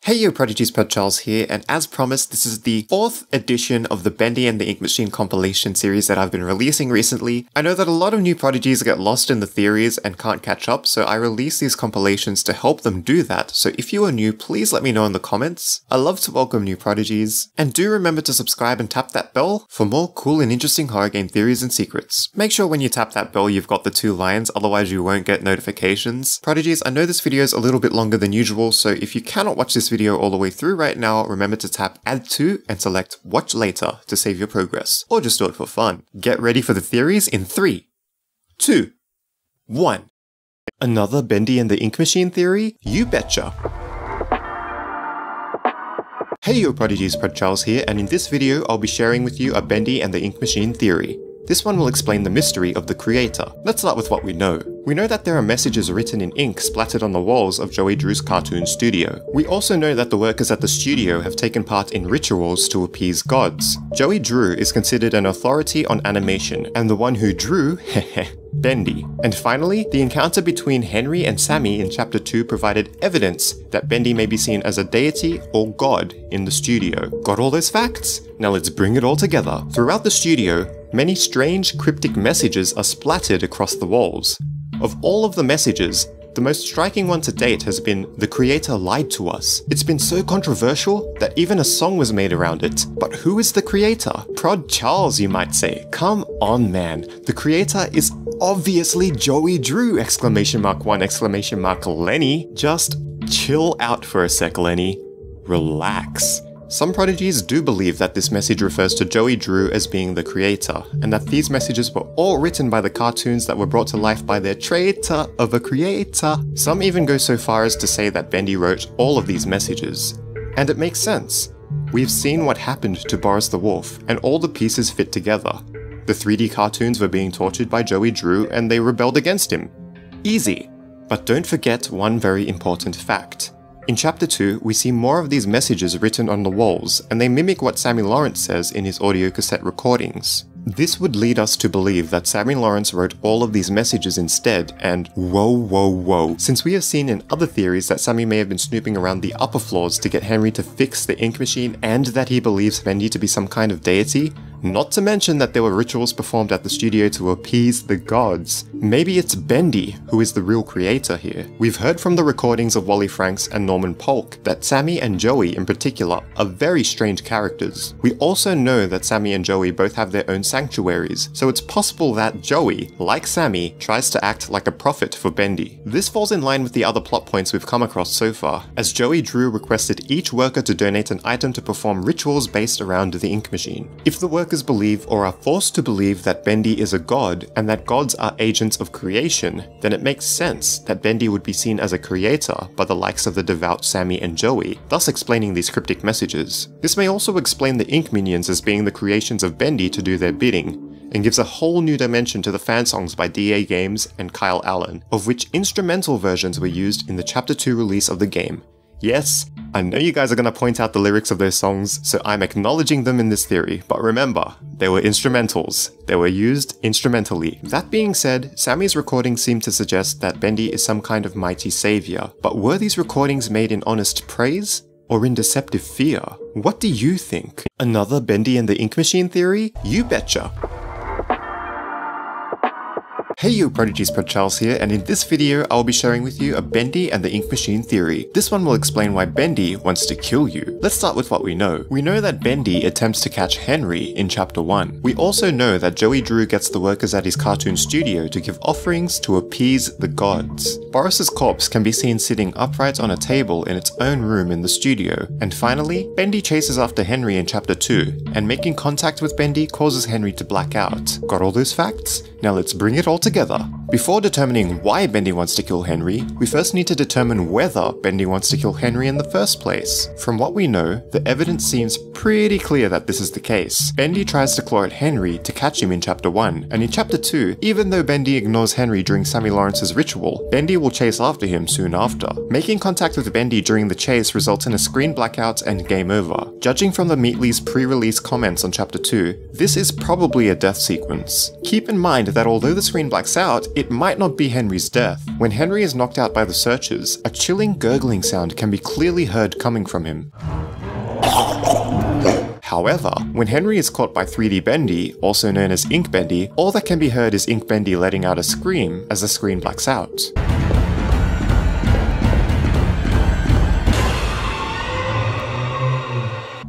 Hey yo prodigies, ProdCharles here, and as promised, this is the 4th edition of the Bendy and the Ink Machine Compilation series that I've been releasing recently. I know that a lot of new prodigies get lost in the theories and can't catch up, so I release these compilations to help them do that, so if you are new, please let me know in the comments. I love to welcome new prodigies, and do remember to subscribe and tap that bell for more cool and interesting horror game theories and secrets. Make sure when you tap that bell you've got the 2 lions, otherwise you won't get notifications. Prodigies, I know this video is a little bit longer than usual, so if you cannot watch this video all the way through right now, remember to tap Add To and select Watch Later to save your progress, or just do it for fun. Get ready for the theories in 3, 2, 1. Another Bendy and the Ink Machine theory? You betcha! Hey yo prodigies, ProdCharles here, and in this video I'll be sharing with you a Bendy and the Ink Machine theory. This one will explain the mystery of the creator. Let's start with what we know. We know that there are messages written in ink splattered on the walls of Joey Drew's cartoon studio. We also know that the workers at the studio have taken part in rituals to appease gods. Joey Drew is considered an authority on animation, and the one who drew, heh, Bendy. And finally, the encounter between Henry and Sammy in Chapter 2 provided evidence that Bendy may be seen as a deity or god in the studio. Got all those facts? Now let's bring it all together. Throughout the studio, many strange cryptic messages are splattered across the walls. Of all of the messages, the most striking one to date has been "The creator lied to us." It's been so controversial that even a song was made around it. But who is the creator? ProdCharles, you might say. Come on, man. The creator is obviously Joey Drew! !1! Lenny. Just chill out for a sec, Lenny. Relax. Some prodigies do believe that this message refers to Joey Drew as being the creator, and that these messages were all written by the cartoons that were brought to life by their traitor of a creator. Some even go so far as to say that Bendy wrote all of these messages. And it makes sense. We've seen what happened to Boris the Wolf, and all the pieces fit together. The 3D cartoons were being tortured by Joey Drew, and they rebelled against him. Easy. But don't forget one very important fact. In Chapter 2, we see more of these messages written on the walls, and they mimic what Sammy Lawrence says in his audio cassette recordings. This would lead us to believe that Sammy Lawrence wrote all of these messages instead, and whoa, since we have seen in other theories that Sammy may have been snooping around the upper floors to get Henry to fix the ink machine, and that he believes Bendy to be some kind of deity, not to mention that there were rituals performed at the studio to appease the gods. Maybe it's Bendy who is the real creator here. We've heard from the recordings of Wally Franks and Norman Polk that Sammy and Joey in particular are very strange characters. We also know that Sammy and Joey both have their own sanctuaries, so it's possible that Joey, like Sammy, tries to act like a prophet for Bendy. This falls in line with the other plot points we've come across so far, as Joey Drew requested each worker to donate an item to perform rituals based around the ink machine. If the workers believe or are forced to believe that Bendy is a god and that gods are agents of creation, then it makes sense that Bendy would be seen as a creator by the likes of the devout Sammy and Joey, thus explaining these cryptic messages. This may also explain the ink minions as being the creations of Bendy to do their bidding, and gives a whole new dimension to the fan songs by DA Games and Kyle Allen, of which instrumental versions were used in the Chapter 2 release of the game. Yes, I know you guys are going to point out the lyrics of those songs, so I'm acknowledging them in this theory, but remember, they were instrumentals. They were used instrumentally. That being said, Sammy's recordings seem to suggest that Bendy is some kind of mighty savior, but were these recordings made in honest praise? Or in deceptive fear? What do you think? Another Bendy and the Ink Machine theory? You betcha! Hey yo prodigies, ProdCharles here, and in this video I'll be sharing with you a Bendy and the Ink Machine theory. This one will explain why Bendy wants to kill you. Let's start with what we know. We know that Bendy attempts to catch Henry in Chapter 1. We also know that Joey Drew gets the workers at his cartoon studio to give offerings to appease the gods. Boris's corpse can be seen sitting upright on a table in its own room in the studio. And finally, Bendy chases after Henry in Chapter 2, and making contact with Bendy causes Henry to black out. Got all those facts? Now let's bring it all together. Before determining why Bendy wants to kill Henry, we first need to determine whether Bendy wants to kill Henry in the first place. From what we know, the evidence seems pretty clear that this is the case. Bendy tries to claw at Henry to catch him in Chapter 1, and in Chapter 2, even though Bendy ignores Henry during Sammy Lawrence's ritual, Bendy will chase after him soon after. Making contact with Bendy during the chase results in a screen blackout and game over. Judging from the Meatly's pre-release comments on Chapter 2, this is probably a death sequence. Keep in mind that although the screen blacks out, it might not be Henry's death. When Henry is knocked out by the searchers, a chilling gurgling sound can be clearly heard coming from him. However, when Henry is caught by 3D Bendy, also known as Ink Bendy, all that can be heard is Ink Bendy letting out a scream as the screen blacks out.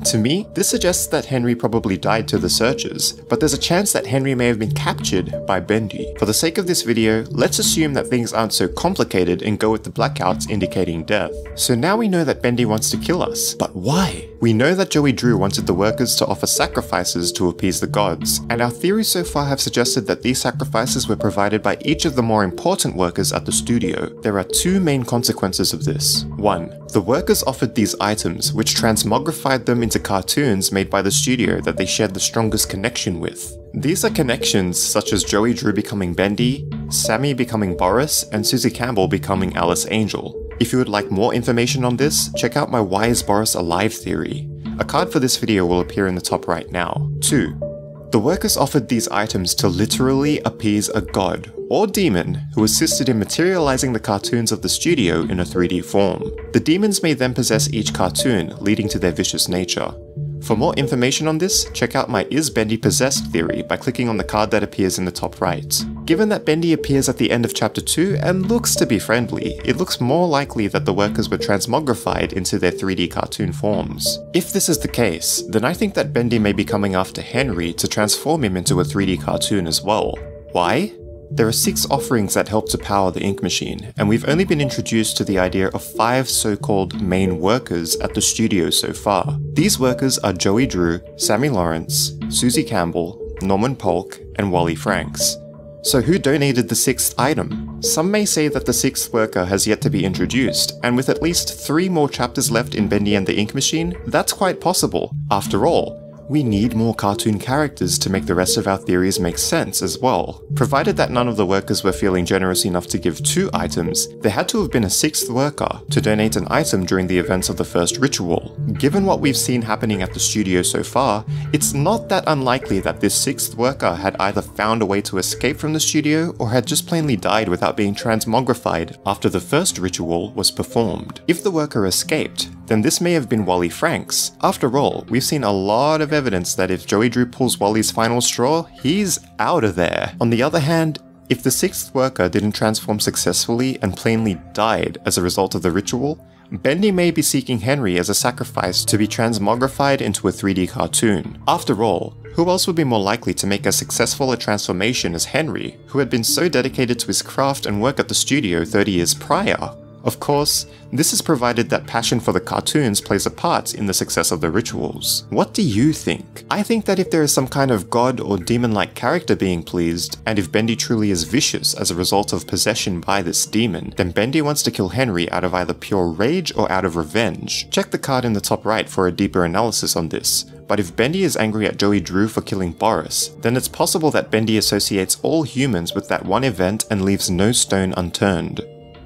To me, this suggests that Henry probably died to the searchers, but there's a chance that Henry may have been captured by Bendy. For the sake of this video, let's assume that things aren't so complicated and go with the blackouts indicating death. So now we know that Bendy wants to kill us, but why? We know that Joey Drew wanted the workers to offer sacrifices to appease the gods, and our theories so far have suggested that these sacrifices were provided by each of the more important workers at the studio. There are two main consequences of this. 1. The workers offered these items, which transmogrified them into cartoons made by the studio that they shared the strongest connection with. These are connections such as Joey Drew becoming Bendy, Sammy becoming Boris, and Susie Campbell becoming Alice Angel. If you would like more information on this, check out my Why is Boris Alive theory. A card for this video will appear in the top right now. 2. The workers offered these items to literally appease a god or demon who assisted in materializing the cartoons of the studio in a 3D form. The demons may then possess each cartoon, leading to their vicious nature. For more information on this, check out my Is Bendy Possessed theory by clicking on the card that appears in the top right. Given that Bendy appears at the end of chapter 2 and looks to be friendly, it looks more likely that the workers were transmogrified into their 3D cartoon forms. If this is the case, then I think that Bendy may be coming after Henry to transform him into a 3D cartoon as well. Why? There are 6 offerings that help to power the Ink Machine, and we've only been introduced to the idea of 5 so-called main workers at the studio so far. These workers are Joey Drew, Sammy Lawrence, Susie Campbell, Norman Polk, and Wally Franks. So who donated the 6th item? Some may say that the 6th worker has yet to be introduced, and with at least 3 more chapters left in Bendy and the Ink Machine, that's quite possible. After all, we need more cartoon characters to make the rest of our theories make sense as well. Provided that none of the workers were feeling generous enough to give 2 items, there had to have been a 6th worker to donate an item during the events of the first ritual. Given what we've seen happening at the studio so far, it's not that unlikely that this 6th worker had either found a way to escape from the studio or had just plainly died without being transmogrified after the first ritual was performed. If the worker escaped, then this may have been Wally Franks. After all, we've seen a lot of evidence that if Joey Drew pulls Wally's final straw, he's out of there. On the other hand, if the 6th worker didn't transform successfully and plainly died as a result of the ritual, Bendy may be seeking Henry as a sacrifice to be transmogrified into a 3D cartoon. After all, who else would be more likely to make as successful a transformation as Henry, who had been so dedicated to his craft and work at the studio 30 years prior? Of course, this is provided that passion for the cartoons plays a part in the success of the rituals. What do you think? I think that if there is some kind of god or demon-like character being pleased, and if Bendy truly is vicious as a result of possession by this demon, then Bendy wants to kill Henry out of either pure rage or out of revenge. Check the card in the top right for a deeper analysis on this. But if Bendy is angry at Joey Drew for killing Boris, then it's possible that Bendy associates all humans with that one event and leaves no stone unturned.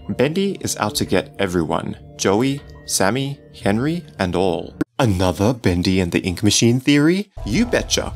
Bendy is out to get everyone. Joey, Sammy, Henry, and all. Another Bendy and the Ink Machine theory? You betcha!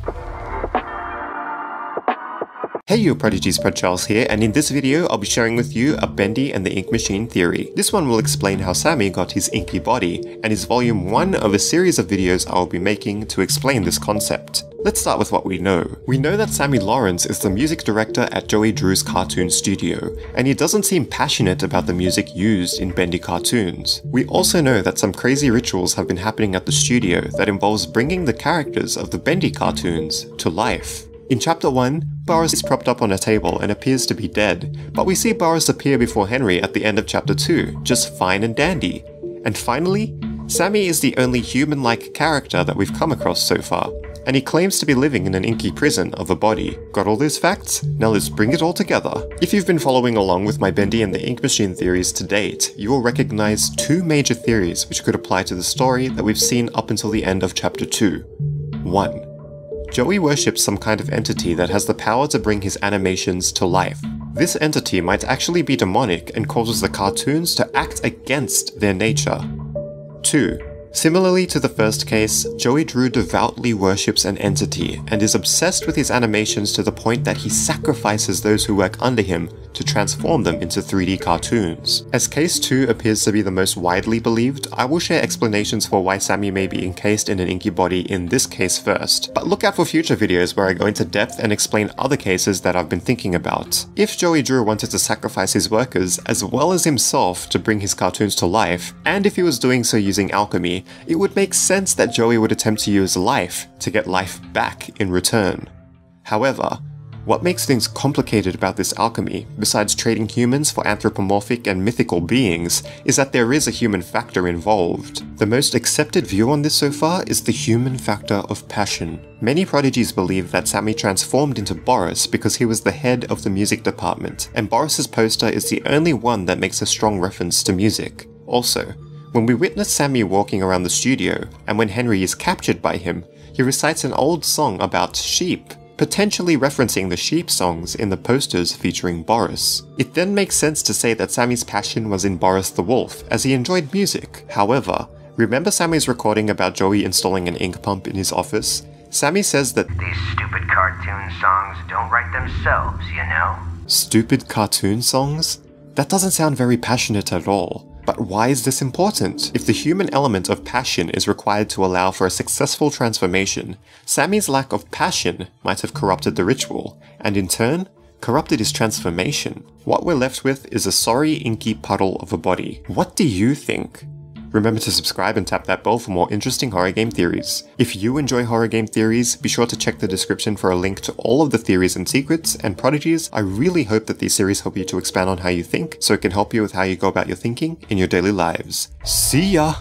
Hey you prodigies, ProdCharles here, and in this video I'll be sharing with you a Bendy and the Ink Machine theory. This one will explain how Sammy got his inky body, and is volume 1 of a series of videos I'll be making to explain this concept. Let's start with what we know. We know that Sammy Lawrence is the music director at Joey Drew's cartoon studio, and he doesn't seem passionate about the music used in Bendy cartoons. We also know that some crazy rituals have been happening at the studio that involves bringing the characters of the Bendy cartoons to life. In chapter 1, Boris is propped up on a table and appears to be dead, but we see Boris appear before Henry at the end of chapter 2, just fine and dandy. And finally, Sammy is the only human-like character that we've come across so far, and he claims to be living in an inky prison of a body. Got all those facts? Now let's bring it all together. If you've been following along with my Bendy and the Ink Machine theories to date, you will recognize 2 major theories which could apply to the story that we've seen up until the end of chapter 2. 1. Joey worships some kind of entity that has the power to bring his animations to life. This entity might actually be demonic and causes the cartoons to act against their nature. 2. Similarly to the first case, Joey Drew devoutly worships an entity and is obsessed with his animations to the point that he sacrifices those who work under him to transform them into 3D cartoons. As case 2 appears to be the most widely believed, I will share explanations for why Sammy may be encased in an inky body in this case first, but look out for future videos where I go into depth and explain other cases that I've been thinking about. If Joey Drew wanted to sacrifice his workers as well as himself to bring his cartoons to life, and if he was doing so using alchemy, it would make sense that Joey would attempt to use life to get life back in return. However, what makes things complicated about this alchemy, besides trading humans for anthropomorphic and mythical beings, is that there is a human factor involved. The most accepted view on this so far is the human factor of passion. Many prodigies believe that Sammy transformed into Boris because he was the head of the music department, and Boris's poster is the only one that makes a strong reference to music. Also, when we witness Sammy walking around the studio, and when Henry is captured by him, he recites an old song about sheep, potentially referencing the sheep songs in the posters featuring Boris. It then makes sense to say that Sammy's passion was in Boris the Wolf, as he enjoyed music. However, remember Sammy's recording about Joey installing an ink pump in his office? Sammy says that these stupid cartoon songs don't write themselves, you know? Stupid cartoon songs? That doesn't sound very passionate at all. But why is this important? If the human element of passion is required to allow for a successful transformation, Sammy's lack of passion might have corrupted the ritual, and in turn, corrupted his transformation. What we're left with is a sorry, inky puddle of a body. What do you think? Remember to subscribe and tap that bell for more interesting horror game theories. If you enjoy horror game theories, be sure to check the description for a link to all of the theories and secrets, and prodigies, I really hope that these series help you to expand on how you think, so it can help you with how you go about your thinking in your daily lives. See ya!